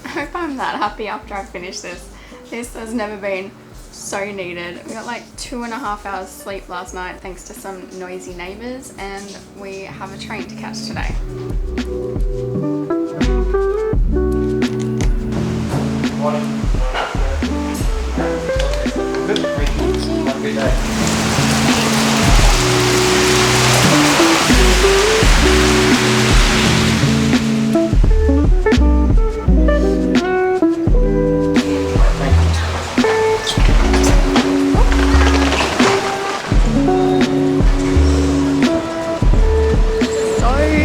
I hope I'm that happy after I finish this. This has never been so needed. We got like 2.5 hours sleep last night thanks to some noisy neighbours, and we have a train to catch today. Good day.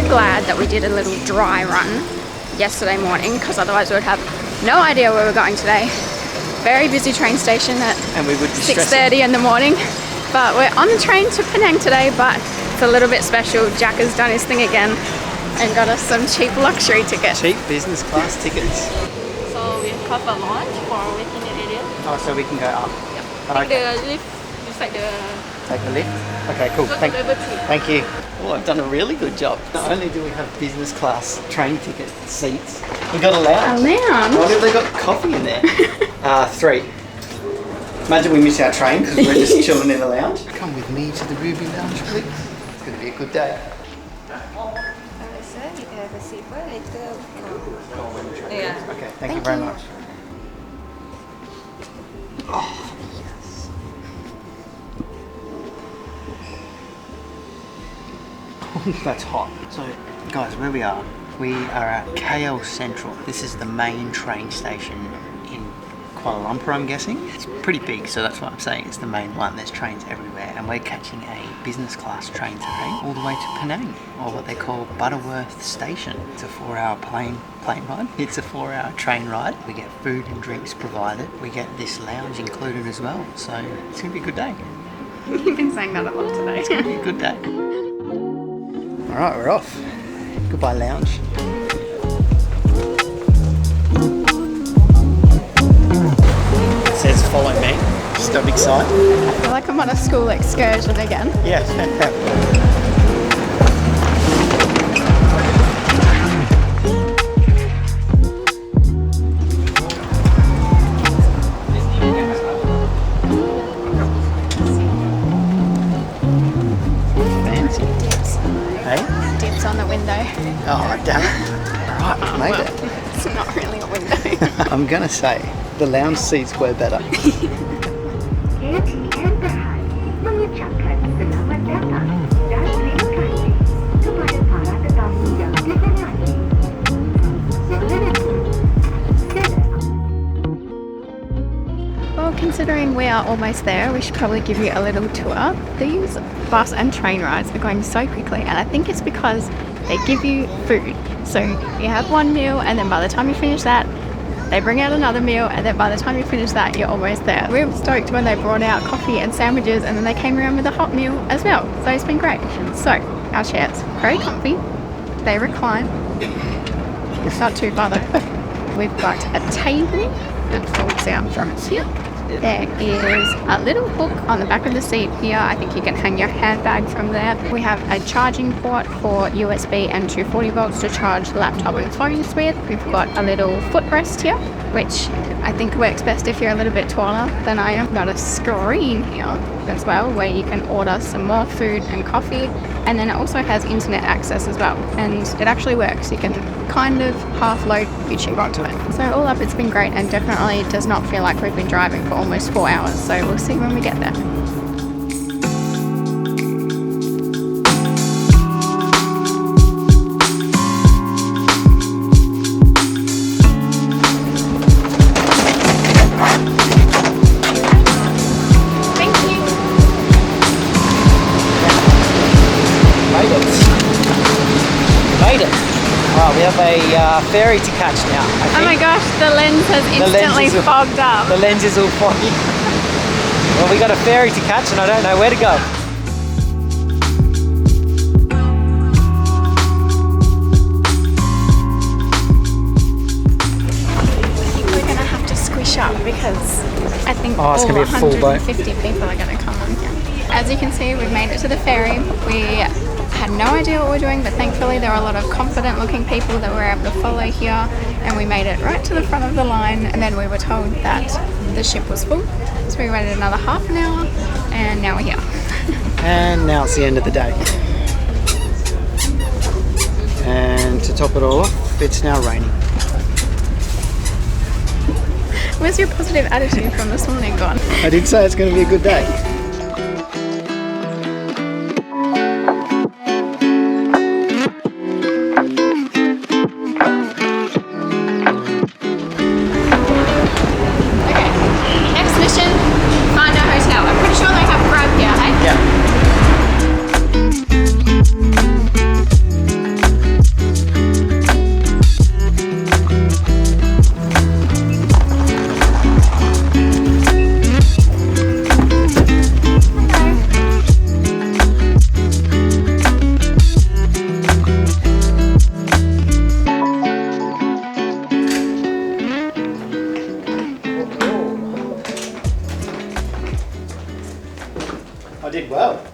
Glad that we did a little dry run yesterday morning, because otherwise we would have no idea where we're going today. Very busy train station at 6:30 in the morning, but we're on the train to Penang today. But it's a little bit special. Jack has done his thing again and got us some cheap luxury tickets. Cheap business class tickets. So we have a launch for itineraries. Oh, so we can go up. Yep. Oh, Take the lift beside the. Take the lift. Okay, cool. Thank you. Oh, I've done a really good job. Not only do we have business class train ticket seats, we got a lounge. A lounge? What have they got coffee in there? 3. Imagine we miss our train because we're just chilling in the lounge. Come with me to the Ruby Lounge, please. It's going to be a good day. Yeah. Okay, thank you very much. Oh. That's hot. So, guys, where we are at KL Central. This is the main train station in Kuala Lumpur, I'm guessing. It's pretty big, so that's why I'm saying it's the main one. There's trains everywhere, and we're catching a business class train today all the way to Penang, or what they call Butterworth Station. It's a 4-hour plane ride. It's a 4-hour train ride. We get food and drinks provided. We get this lounge included as well, so it's going to be a good day. You've been saying that a lot today. It's going to be a good day. Alright, we're off. Goodbye, lounge. It says follow me. Just a big sign. I feel like I'm on a school excursion again. Yeah. On the window. Oh, damn it. Right, made it. It's not really a window. I'm gonna say the lounge seats were better. Well, considering we are almost there, we should probably give you a little tour. These bus and train rides are going so quickly, and I think it's because they give you food. So you have one meal, and then by the time you finish that, they bring out another meal, and then by the time you finish that, you're almost there. We were stoked when they brought out coffee and sandwiches, and then they came around with a hot meal as well. So it's been great. So our chairs, very comfy. They recline. It's not too far though. We've got a table that folds out from here. There is a little hook on the back of the seat here. I think you can hang your handbag from there. We have a charging port for USB and 240 volts to charge laptop and phones with. We've got a little footrest here, which I think works best if you're a little bit taller than I am. Got a screen here as well where you can order some more food and coffee, and then it also has internet access as well, and it actually works. You can kind of half load YouTube onto it. So all up, it's been great, and definitely does not feel like we've been driving for almost 4 hours. So we'll see when we get there. We have a ferry to catch now. Oh my gosh, the lens has instantly fogged up. The lens is all foggy. Well, we got a ferry to catch and I don't know where to go. I think we're going to have to squish up because I think all 150 people are going to come on here. As you can see, we've made it to the ferry. We had no idea what we were doing, but thankfully there were a lot of confident looking people that we were able to follow here, and we made it right to the front of the line, and then we were told that the ship was full, so we waited another half an hour, and now we're here. And now it's the end of the day. And to top it all off, it's now raining. Where's your positive attitude from this morning gone? I did say it's going to be a good day. Okay, next mission, find a hotel. I'm pretty sure they have Grab here, hey? Yeah. I did well.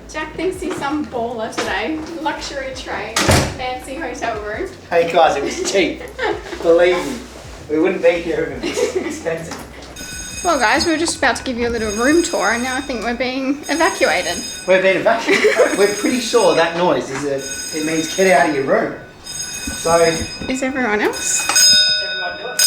Jack thinks he's some baller today. Luxury train, fancy hotel room. Hey guys, it was cheap. Believe me. We wouldn't be here if it was expensive. Well guys, we were just about to give you a little room tour, and now I think we're being evacuated. We're being evacuated. We're pretty sure that noise it means get out of your room. So Is everyone else? everyone do it.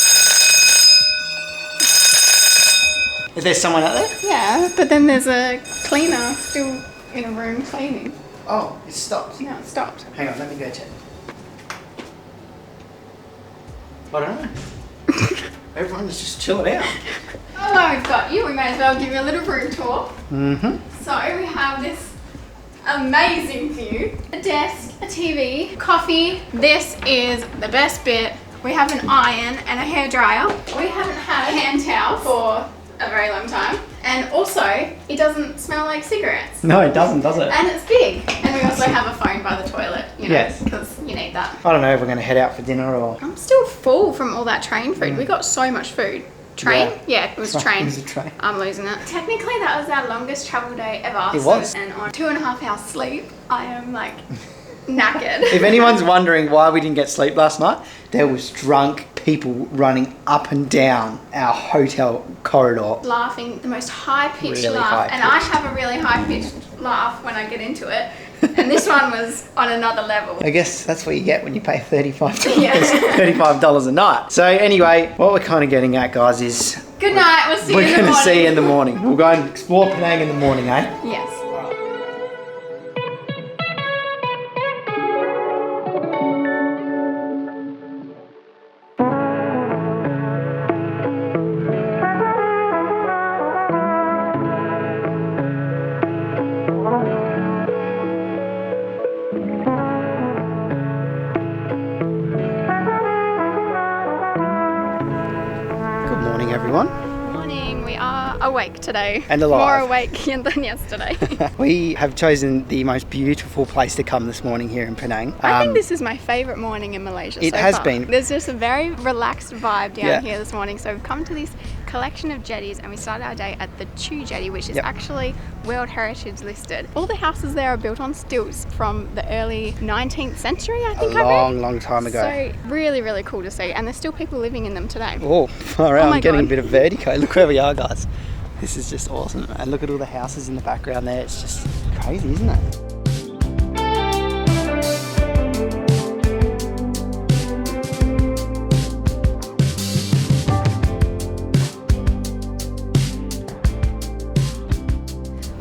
Is there someone out there? Yeah, but then there's a cleaner still in a room cleaning. Oh, it stopped. No, it stopped. Hang on, let me go check. I don't know. Everyone's just chilling out. Oh, well, we've got you. We may as well give you a little room tour. Mm-hmm. So we have this amazing view. A desk, a TV, coffee. This is the best bit. We have an iron and a hairdryer. We haven't had a hand towel for a very long time. And also, it doesn't smell like cigarettes. No, it doesn't, does it? And it's big. And we also have a phone by the toilet, you know, Yes. because you need that. I don't know if we're going to head out for dinner or... I'm still full from all that train food. We got so much food. Train? Yeah, it was train. It was a train. I'm losing it. Technically, that was our longest travel day ever. It was. And on 2.5 hours sleep, I am like knackered. If anyone's wondering why we didn't get sleep last night, there was drunk people running up and down our hotel corridor. Laughing, the most high-pitched Really laugh. And I high-pitched. have a really high-pitched laugh when I get into it. And this one was on another level. I guess that's what you get when you pay $35, Yeah. $35 a night. So anyway, what we're kind of getting at, guys, is Good night. We'll see you we're in the going to morning. see you in the morning. We'll go and explore Penang in the morning, eh? Yes. Good morning, everyone. Morning. We are awake today. And alive. More awake than yesterday. We have chosen the most beautiful place to come this morning here in Penang. I think this is my favourite morning in Malaysia. It so has far. been. There's just a very relaxed vibe down Yeah. here this morning. So we've come to this collection of jetties, and we started our day at the Jetty, which is Yep. actually World Heritage listed. All the houses there are built on stilts from the early 19th century, I think I read. long time ago. So really, really cool to see, and there's still people living in them today. Oh, far out. Oh my I'm getting God. a bit of vertigo. Look where we are, guys. This is just awesome. And look at all the houses in the background there. It's just crazy, isn't it?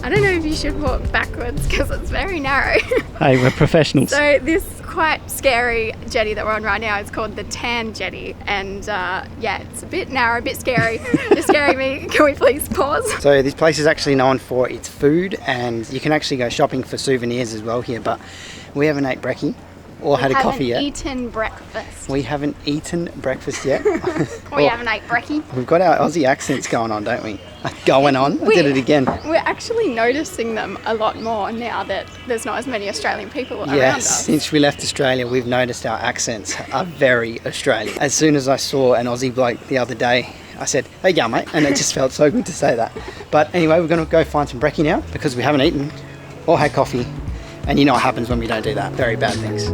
I don't know if you should walk backwards because it's very narrow. Hey, we're professionals. So this quite scary jetty that we're on right now is called the Tan Jetty, and yeah, it's a bit narrow, a bit scary. You're scaring me. Can we please pause? So this place is actually known for its food, and you can actually go shopping for souvenirs as well here, but we haven't ate brekkie or had a coffee yet. Eaten breakfast. We haven't eaten breakfast yet. We haven't ate brekkie. We've got our Aussie accents going on, don't we? Going on. I did it again. We're actually noticing them a lot more now that there's not as many Australian people around Yes, us. since we left Australia, we've noticed our accents are very Australian. As soon as I saw an Aussie bloke the other day, I said, "Hey, yeah, mate," and it just felt so good to say that. But anyway, we're going to go find some brekkie now because we haven't eaten or had coffee. And you know what happens when we don't do that? Very bad things.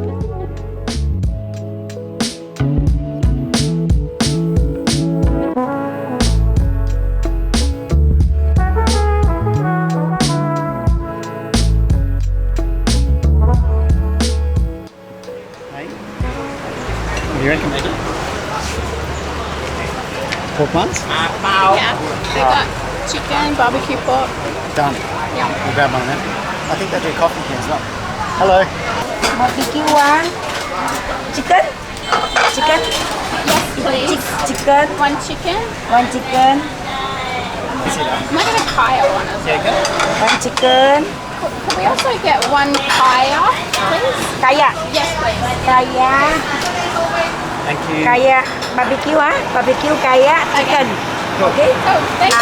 You reckon, Megan? Pork buns? Yeah, they got chicken, barbecue pork. Done. Yeah. We'll grab one of them. I think they do coffee here as well. Hello. Barbecue one. Chicken? Chicken? Yes, please. Chicken. One chicken. One chicken. Can I get a kaya one as well? Yeah, go. One chicken. Could we also get one kaya, please? Kaya. Yes, please. Kaya. Thank you. Kaya. Barbecue Barbecue kaya. Chicken. Okay? Oh, thank you.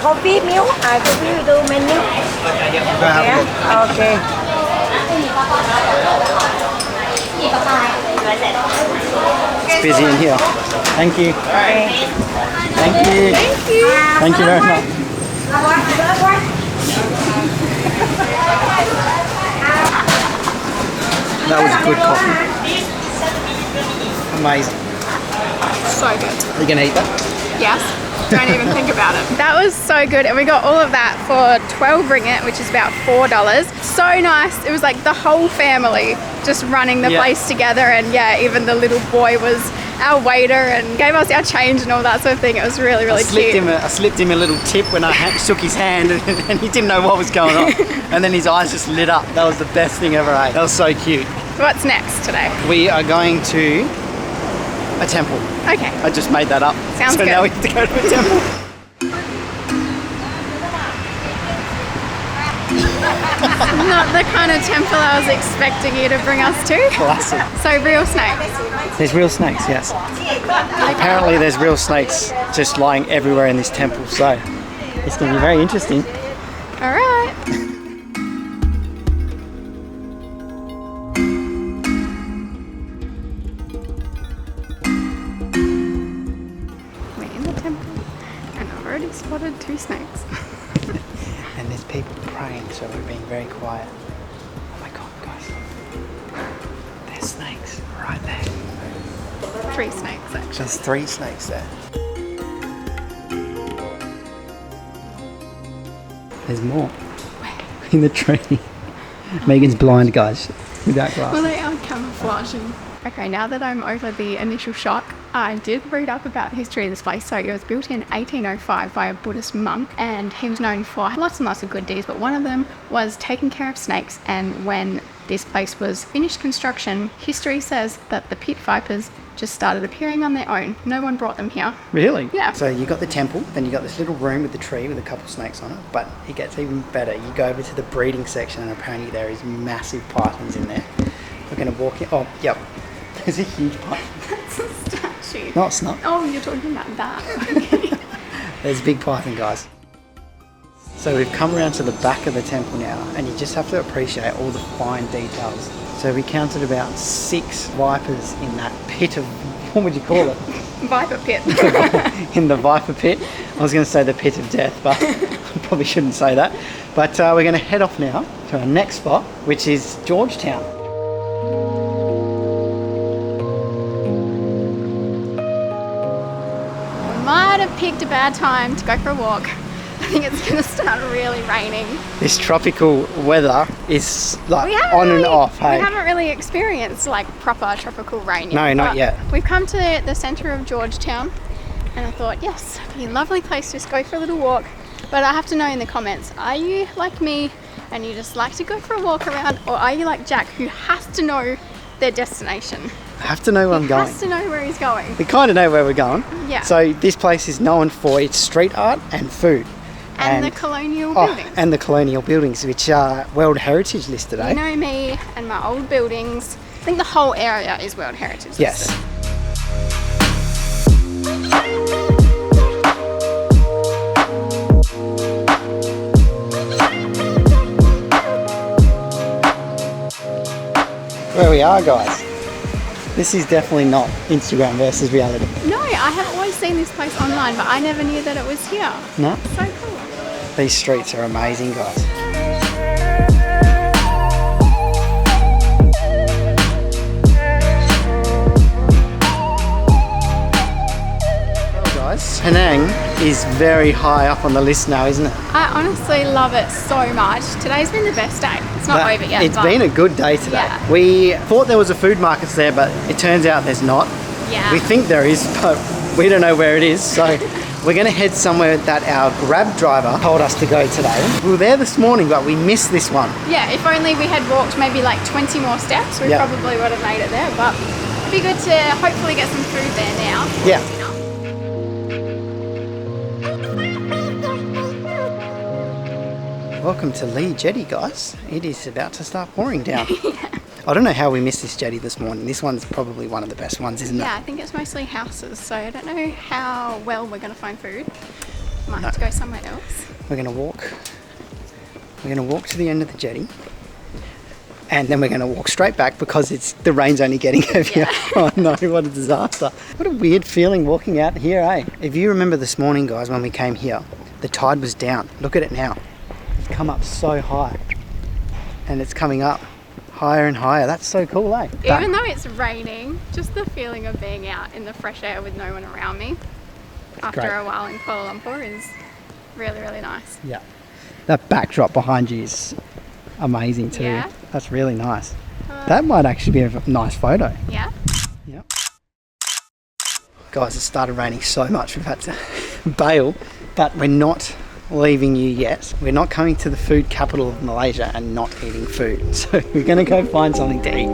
Coffee milk. Coffee we do menu. Okay, yeah, we'll go have a look. Yeah. Okay. It's busy in here. Thank you. Okay. Thank you. Thank you. Thank you very much. That was good coffee. Amazing. So good. Are you going to eat that? Yes. Don't even think about it. That was so good, and we got all of that for 12 ringgit, which is about $4. So nice. It was like the whole family just running the place together, and yeah, even the little boy was our waiter and gave us our change and all that sort of thing. It was really, really cute. I slipped him a little tip when I shook his hand and he didn't know what was going on. And then his eyes just lit up. That was the best thing ever ate. That was so cute. What's next today? We are going to a temple. Okay. I just made that up. Sounds so good. now we have to go to a temple. Not the kind of temple I was expecting you to bring us to. Classic. So real snakes. There's real snakes, yes. Apparently there's real snakes just lying everywhere in this temple, so it's going to be very interesting. All right. We're in the temple, and I've already spotted 2 snakes. And there's people praying, so we're being very quiet. Oh my god, guys. There's snakes right there. 3 snakes, actually. There's 3 snakes there. There's more. In the tree. Megan's blind, guys, without glasses. Well, they are camouflaging. Okay, now that I'm over the initial shock, I did read up about the history of this place. So it was built in 1805 by a Buddhist monk, and he was known for lots and lots of good deeds, but one of them was taking care of snakes. And when this place was finished construction, history says that the pit vipers just started appearing on their own. No one brought them here. Really? Yeah. So you got the temple, then you got this little room with the tree with a couple of snakes on it, but it gets even better. You go over to the breeding section, and apparently there is massive pythons in there. We're going to walk in. Oh, yep. There's a huge python. That's a statue. No, it's not. Oh, you're talking about that. There's a big python, guys. So we've come around to the back of the temple now, and you just have to appreciate all the fine details. So we counted about 6 vipers in that pit of, what would you call it? Viper pit. In the viper pit. I was going to say the pit of death, but I probably shouldn't say that. But we're going to head off now to our next spot, which is Georgetown. Might have picked a bad time to go for a walk. I think it's going to start really raining. This tropical weather is like We haven't on really, and off, hey? We haven't really experienced like proper tropical rain yet. No, not but yet. We've come to the centre of Georgetown, and I thought, yes, it'd be a lovely place to just go for a little walk. But I have to know in the comments, are you like me and you just like to go for a walk around, or are you like Jack who has to know their destination? I have to know where I'm going. Has to know where he's going. We kind of know where we're going. Yeah. So this place is known for its street art and food. And the colonial buildings. And the colonial buildings, which are World Heritage listed, eh? You know me and my old buildings. I think the whole area is World Heritage listed. Yes. Where we are, guys. This is definitely not Instagram versus reality. No, I have always seen this place online, but I never knew that it was here. No? So cool. These streets are amazing, guys. Penang is very high up on the list now, isn't it? I honestly love it so much. Today's been the best day. It's not over yet. It's been a good day today. Yeah. We thought there was a food market there, but it turns out there's not. Yeah. We think there is, but we don't know where it is. So we're going to head somewhere that our Grab driver told us to go today. We were there this morning, but we missed this one. Yeah, if only we had walked maybe like 20 more steps, we probably would have made it there. But it'd be good to hopefully get some food there now. Yeah. Welcome to Lee Jetty, guys. It is about to start pouring down. I don't know how we missed this jetty this morning. This one's probably one of the best ones, isn't it? Yeah, I think it's mostly houses, so I don't know how well we're going to find food. Might have to go somewhere else. We're going to walk. We're going to walk to the end of the jetty, and then we're going to walk straight back because the rain's only getting heavier. Yeah. Oh no, what a disaster. What a weird feeling walking out here, eh? If you remember this morning, guys, when we came here, the tide was down. Look at it now. It's come up so high, and it's coming up higher and higher. That's so cool, eh? Even though it's raining, just the feeling of being out in the fresh air with no one around me after great. a while in Kuala Lumpur is really, really nice. Yeah. That backdrop behind you is amazing too. Yeah. That's really nice. That might actually be a nice photo. Yeah. Yeah. Guys, it started raining so much we've had to bail, but we're not leaving you yet. We're not coming to the food capital of Malaysia and not eating food. So we're going to go find something to eat.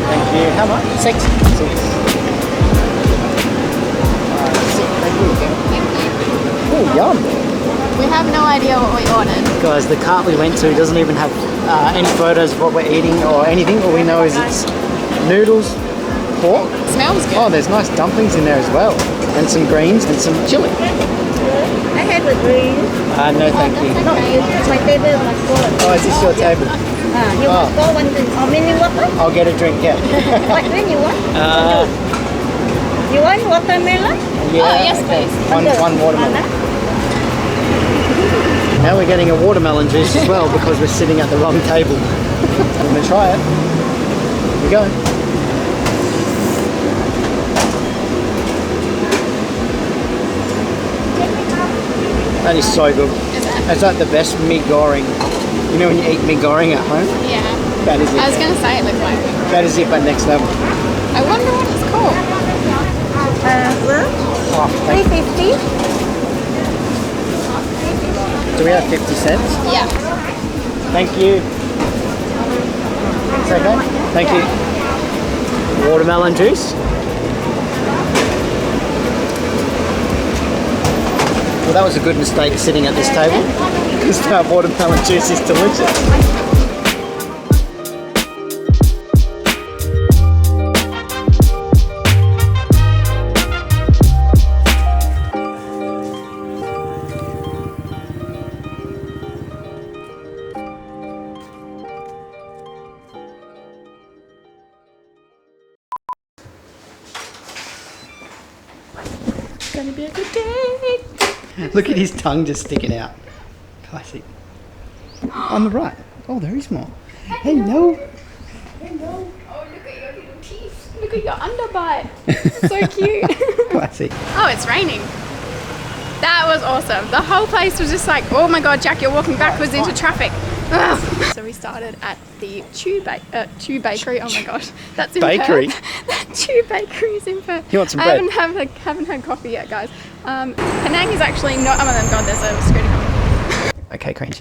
Thank you. How much? Six. Oh, yum. We have no idea what we ordered. Guys, the cart we went to doesn't even have any photos of what we're eating or anything. All we know is it's noodles, pork. It smells good. Oh, there's nice dumplings in there as well. And some greens and some chili. I had with green. No, thank you. No, my table must go. Oh, is this your table? You must go one drink. Or mini water? I'll get a drink, yeah. What drink you want? You want watermelon? Yeah, Oh, yes, okay. please. One watermelon. Now we're getting a watermelon juice as well because we're sitting at the wrong table. I'm going to try it. Here we go. That is so good. It's like the best mee goreng. You know when you eat mee goreng at home? Yeah. That is it. I was going to say it looked like it. That is it, but next level. I wonder what it's called. Oh, thank you. 350. Do we have 50 cents? Yeah. Thank you. It's okay? Thank you. Watermelon juice. Well, that was a good mistake sitting at this table because that watermelon juice is delicious. Gonna be a good day. Look at his tongue just sticking out. Classic. On the right. Oh, there is more. Hello. Hello. Oh, look at your little teeth. Look at your underbite. So cute. Classic. Oh, it's raining. That was awesome. The whole place was just like, oh my god, Jack, you're walking backwards into traffic. Ugh. So we started at the Chew Bakery. Oh my gosh, that's in Bakery? Perth. That Chew Bakery is in Perth. You want some I bread? haven't had coffee yet, guys. Penang is actually not. Oh my god, there's a scooter coming. Okay, Queen.